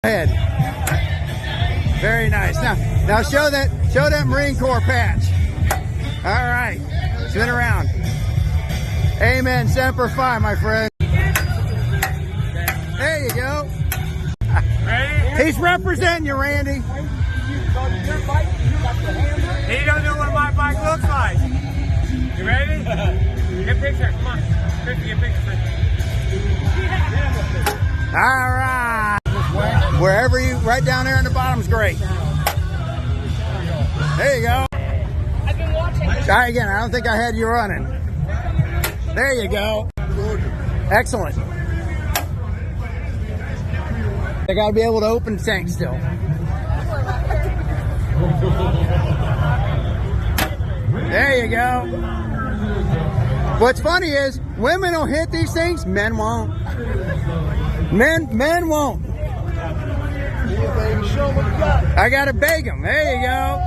Head. Very nice. Now show that Marine Corps patch. All right, spin around. Amen. Semper Fi, my friend. There you go. He's representing you, Randy. He don't know what my bike looks like. You ready? Get a picture. Come on. Get a picture. All right. Wherever you, right down there in the bottom's great. There you go. I've been watching. Try again. I don't think I had you running. There you go. Excellent. I got to be able to open the tank still. There you go. What's funny is women will hit these things, men won't. Men won't. I gotta beg them. There you go.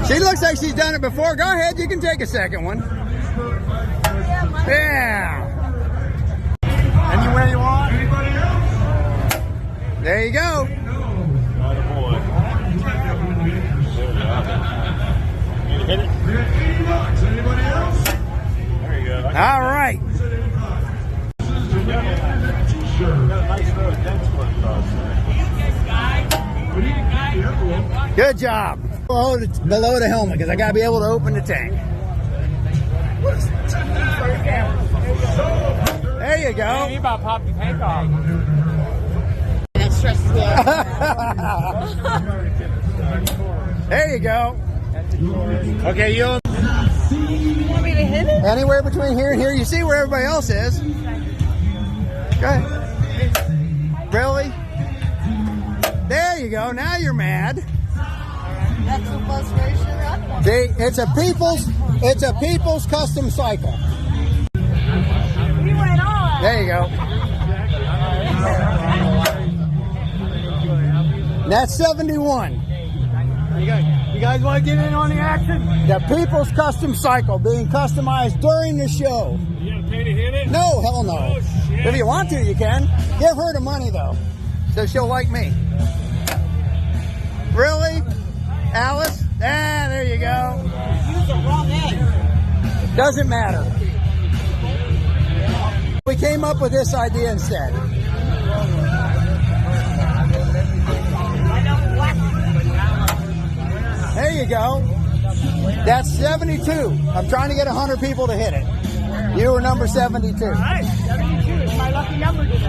She looks like she's done it before. Go ahead, you can take a second one. Yeah. Anywhere you want. There you go. Hit it. Anybody else? There you go. All right. Good job. Below the helmet because I got to be able to open the tank. There you go. He about popped the tank off. That stresses me out. There you go. Okay, you. You want me to hit it? Anywhere between here and here. You see where everybody else is. Go ahead. Really? There you go. Now you're mad. That's the bus version. See, it's a people's custom cycle. We went on. There you go. That's 71. You guys want to get in on the action? The people's custom cycle being customized during the show. You gotta pay to hit it? No, hell no. Oh, shit. If you want to, you can. Give her the money though, so she'll like me. Really? Alice? Ah, there you go. Use the wrong end. Doesn't matter. We came up with this idea instead. There you go. That's 72. I'm trying to get 100 people to hit it. You were number 72. Nice. 72 is my lucky number today.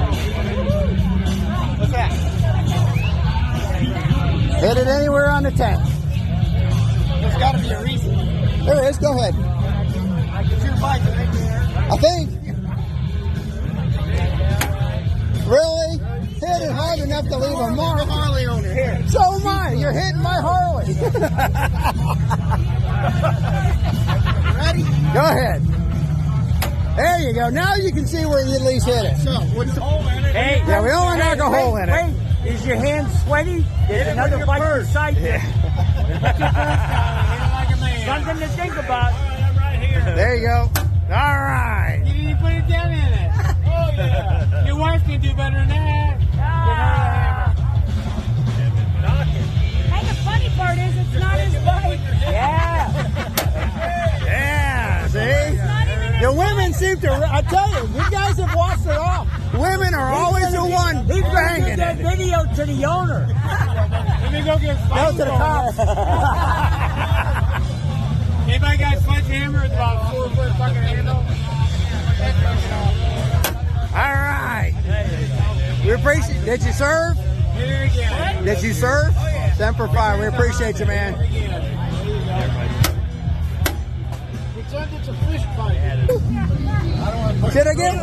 What's that? Hit it anywhere on the tank. There's got to be a reason. There is. Go ahead. It's your bike right there. I think. Really? Hit it hard enough to leave a mark. Harley owner here. So am I. You're hitting my Harley. Ready? Go ahead. There you go. Now you can see where you at least hit it. So, what's the hole in it? Hey, Yeah, we only knock a hole in it. Wait, is your hand sweaty? There's another bike beside you. Like a man. Something to think about. Right here. There you go. All right. You didn't put it down in it. Oh, yeah. Your wife can do better than that. Hey, the funny part is it's not his bike. Yeah. Yeah, see? The women seem to, I tell you, you guys have watched it all. Women are always the one He's gonna banging give that it. video to the owner. Let me go get Go to the cops. Anybody got a sledgehammer with about 4-foot fucking handle? All right. We appreciate. Did you serve? Hit it again. Did you serve? Semper Fi. We appreciate you, man. Pretend it's a fish fight. Should I get?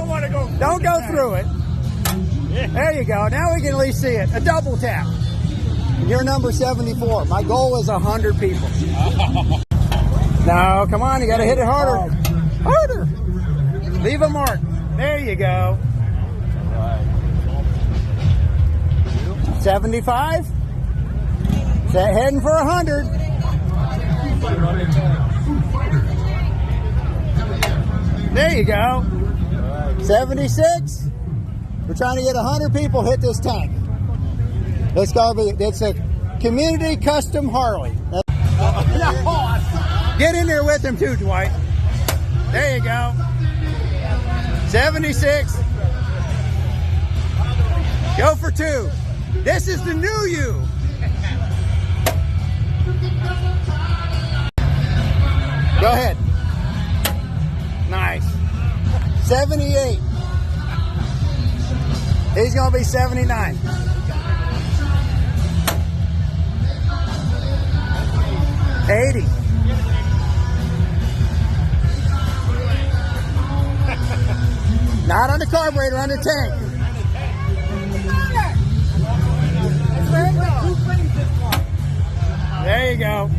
Don't go through it. There you go. Now we can at least see it. A double tap. You're number 74. My goal is 100 people. No, come on. You got to hit it harder. Harder. Leave a mark. There you go. 75. Heading for 100. There you go. 76. We're trying to get 100 people hit this tank. It's a community custom Harley. Get in there with him too, Dwight. There you go. 76. Go for 2. This is the new you. Go ahead. Nice. 78. He's going to be 79. $80. Not on the carburetor, on the tank. There you go.